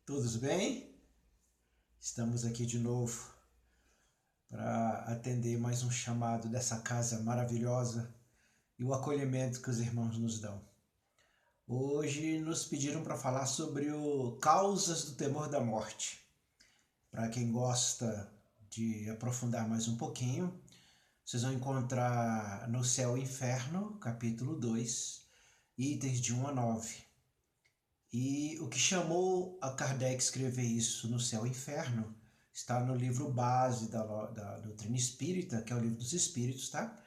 Todos bem? Estamos aqui de novo para atender mais um chamado dessa casa maravilhosa e o acolhimento que os irmãos nos dão. Hoje nos pediram para falar sobre o causas do temor da morte. Para quem gosta de aprofundar mais um pouquinho, vocês vão encontrar no Céu e Inferno, capítulo 2, itens de 1 a 9. E o que chamou a Kardec escrever isso no Céu e Inferno está no livro base da doutrina espírita, que é o Livro dos Espíritos, tá?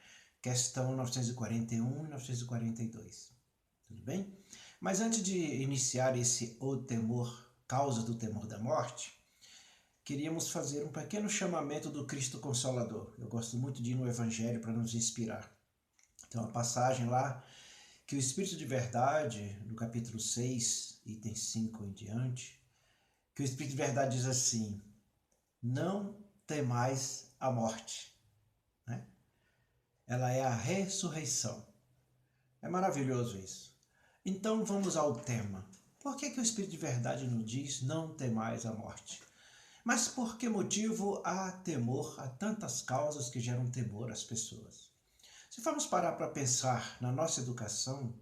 Questão 941 e 942. Tudo bem? Mas antes de iniciar esse o temor, causa do temor da morte, queríamos fazer um pequeno chamamento do Cristo Consolador. Eu gosto muito de ir no Evangelho para nos inspirar. Tem uma passagem lá que o Espírito de Verdade, no capítulo 6, item 5 em diante, que o Espírito de Verdade diz assim: não temais a morte, né? Ela é a ressurreição. É maravilhoso isso. Então vamos ao tema. Por que o Espírito de Verdade nos diz não temais a morte? Mas por que motivo há temor? Há tantas causas que geram temor às pessoas. Se formos parar para pensar na nossa educação,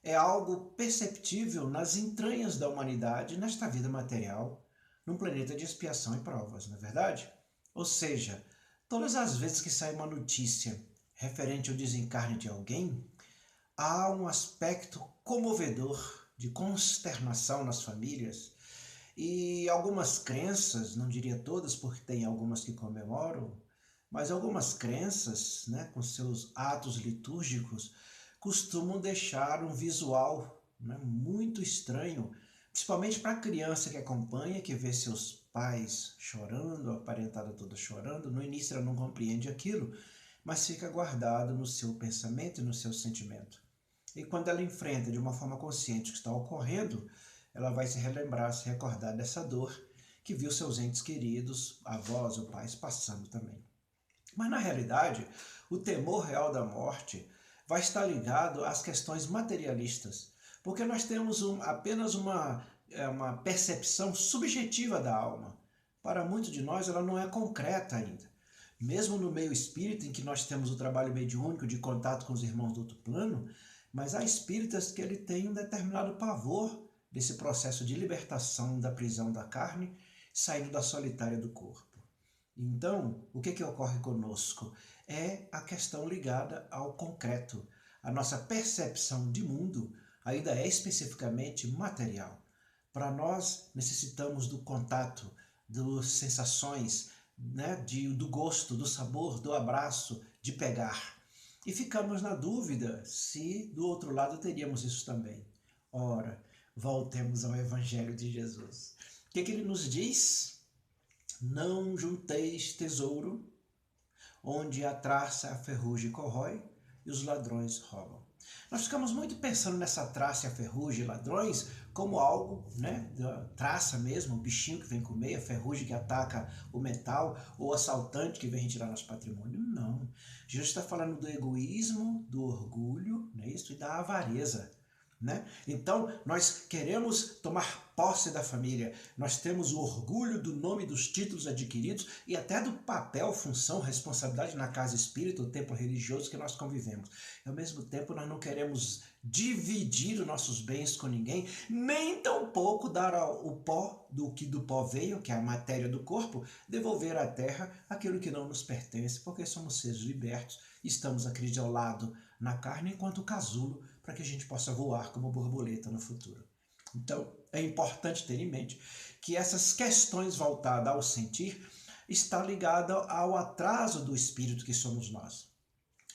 é algo perceptível nas entranhas da humanidade, nesta vida material, num planeta de expiação e provas, não é verdade? Ou seja, todas as vezes que sai uma notícia referente ao desencarne de alguém, há um aspecto comovedor de consternação nas famílias e algumas crenças, não diria todas porque tem algumas que comemoram, mas algumas crenças, né, com seus atos litúrgicos, costumam deixar um visual, né, muito estranho, principalmente para a criança que acompanha, que vê seus pais chorando, a parentada toda chorando. No início ela não compreende aquilo, mas fica guardado no seu pensamento e no seu sentimento. E quando ela enfrenta de uma forma consciente o que está ocorrendo, ela vai se relembrar, se recordar dessa dor que viu seus entes queridos, avós ou pais, passando também. Mas na realidade, o temor real da morte vai estar ligado às questões materialistas, porque nós temos apenas uma percepção subjetiva da alma. Para muitos de nós ela não é concreta ainda. Mesmo no meio espírita, em que nós temos o trabalho mediúnico de contato com os irmãos do outro plano, mas há espíritas que ele tem um determinado pavor desse processo de libertação da prisão da carne, saindo da solitária do corpo. Então, o que ocorre conosco? É a questão ligada ao concreto. A nossa percepção de mundo ainda é especificamente material. Para nós, necessitamos do contato, das sensações, né, do gosto, do sabor, do abraço, de pegar. E ficamos na dúvida se do outro lado teríamos isso também. Ora, voltemos ao Evangelho de Jesus. O que ele nos diz? Não junteis tesouro onde a traça, a ferrugem corrói e os ladrões roubam. Nós ficamos muito pensando nessa traça, a ferrugem e ladrões como algo, né, da traça mesmo, o bichinho que vem comer, a ferrugem que ataca o metal, ou o assaltante que vem retirar nosso patrimônio. Não. Jesus está falando do egoísmo, do orgulho, né, isso, e da avareza. Né? Então, nós queremos tomar posse da família, nós temos o orgulho do nome, dos títulos adquiridos e até do papel, função, responsabilidade na casa espírita, o templo religioso que nós convivemos. E, ao mesmo tempo, nós não queremos dividir os nossos bens com ninguém, nem tampouco dar o pó do que do pó veio, que é a matéria do corpo, devolver à terra aquilo que não nos pertence, porque somos seres libertos e estamos acriolados na carne enquanto casulo para que a gente possa voar como borboleta no futuro. Então, é importante ter em mente que essas questões voltadas ao sentir está ligada ao atraso do espírito que somos nós.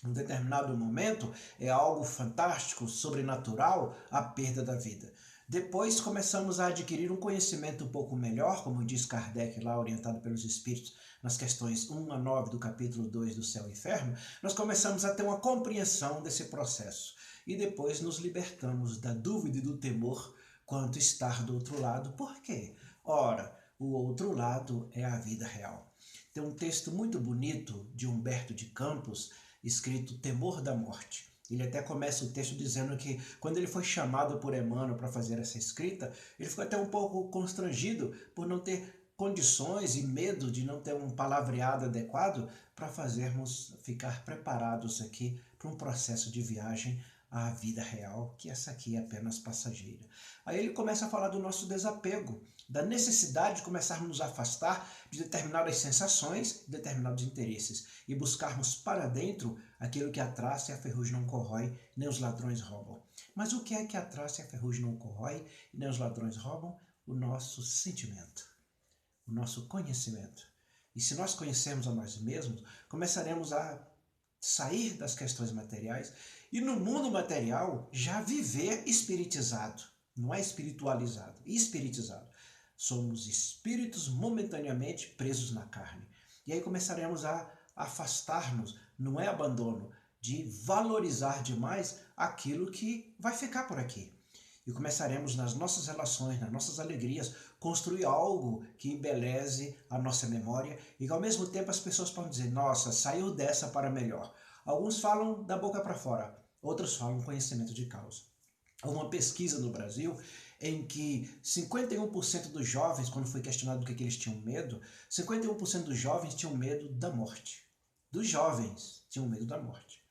Em um determinado momento é algo fantástico, sobrenatural, a perda da vida. Depois começamos a adquirir um conhecimento um pouco melhor, como diz Kardec lá, orientado pelos Espíritos, nas questões 1 a 9 do capítulo 2 do Céu e Inferno, nós começamos a ter uma compreensão desse processo. E depois nos libertamos da dúvida e do temor quanto estar do outro lado. Por quê? Ora, o outro lado é a vida real. Tem um texto muito bonito de Humberto de Campos, escrito Temor da Morte. Ele até começa o texto dizendo que quando ele foi chamado por Emmanuel para fazer essa escrita, ele ficou até um pouco constrangido por não ter condições e medo de não ter um palavreado adequado para fazermos ficar preparados aqui para um processo de viagem à vida real, que essa aqui é apenas passageira. Aí ele começa a falar do nosso desapego, da necessidade de começarmos a nos afastar de determinadas sensações, determinados interesses e buscarmos para dentro aquilo que a traça e a ferrugem não corrói, nem os ladrões roubam. Mas o que é que a traça e a ferrugem não corrói e nem os ladrões roubam? O nosso sentimento, o nosso conhecimento. E se nós conhecermos a nós mesmos, começaremos a sair das questões materiais e no mundo material já viver espiritizado. Não é espiritualizado, espiritizado. Somos espíritos momentaneamente presos na carne. E aí começaremos a afastar-nos, não é abandono, de valorizar demais aquilo que vai ficar por aqui. E começaremos nas nossas relações, nas nossas alegrias, construir algo que embeleze a nossa memória e que ao mesmo tempo as pessoas podem dizer, nossa, saiu dessa para melhor. Alguns falam da boca para fora, outros falam conhecimento de causa. Há uma pesquisa no Brasil em que 51% dos jovens, quando foi questionado do que eles tinham medo, 51% dos jovens tinham medo da morte. Dos jovens tinham medo da morte.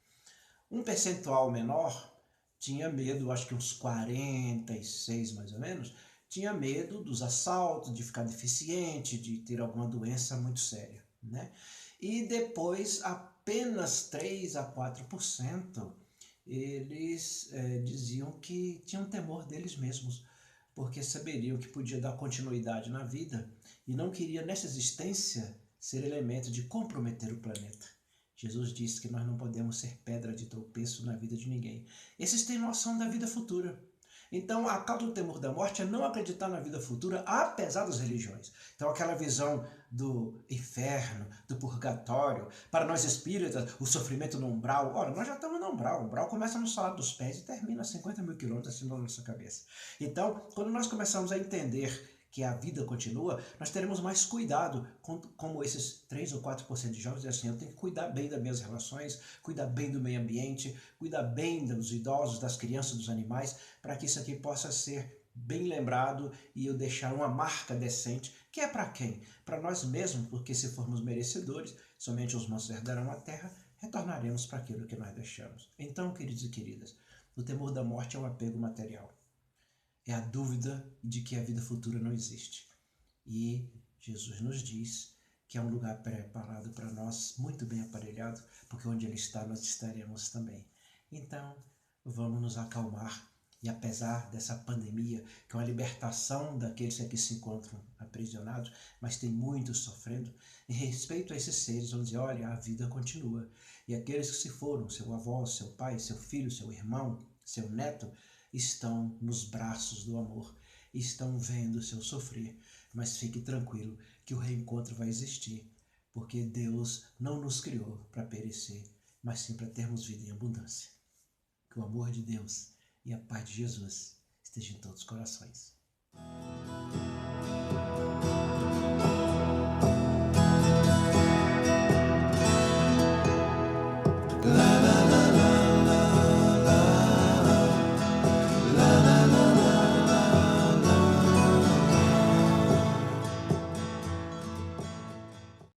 Um percentual menor tinha medo, acho que uns 46 mais ou menos, tinha medo dos assaltos, de ficar deficiente, de ter alguma doença muito séria, né? E depois apenas 3 a 4% eles diziam que tinham temor deles mesmos, porque saberiam que podia dar continuidade na vida e não queria nessa existência ser elemento de comprometer o planeta. Jesus disse que nós não podemos ser pedra de tropeço na vida de ninguém. Esses têm noção da vida futura. Então, a causa do temor da morte é não acreditar na vida futura, apesar das religiões. Então, aquela visão do inferno, do purgatório, para nós espíritas, o sofrimento no umbral. Ora, nós já estamos no umbral. O umbral começa no salário dos pés e termina a 50 mil quilômetros acima da nossa cabeça. Então, quando nós começamos a entender que a vida continua, nós teremos mais cuidado, como esses 3 ou 4% de jovens, assim, eu tenho que cuidar bem das minhas relações, cuidar bem do meio ambiente, cuidar bem dos idosos, das crianças, dos animais, para que isso aqui possa ser bem lembrado e eu deixar uma marca decente, que é para quem? Para nós mesmos, porque se formos merecedores, somente os mansos herdarão a terra, retornaremos para aquilo que nós deixamos. Então, queridos e queridas, o temor da morte é um apego material. É a dúvida de que a vida futura não existe. E Jesus nos diz que é um lugar preparado para nós, muito bem aparelhado, porque onde Ele está, nós estaremos também. Então, vamos nos acalmar e apesar dessa pandemia, que é uma libertação daqueles que aqui se encontram aprisionados, mas tem muitos sofrendo, em respeito a esses seres, vamos dizer, olha, a vida continua. E aqueles que se foram, seu avô, seu pai, seu filho, seu irmão, seu neto, estão nos braços do amor, estão vendo o seu sofrer, mas fique tranquilo que o reencontro vai existir, porque Deus não nos criou para perecer, mas sim para termos vida em abundância. Que o amor de Deus e a paz de Jesus estejam em todos os corações.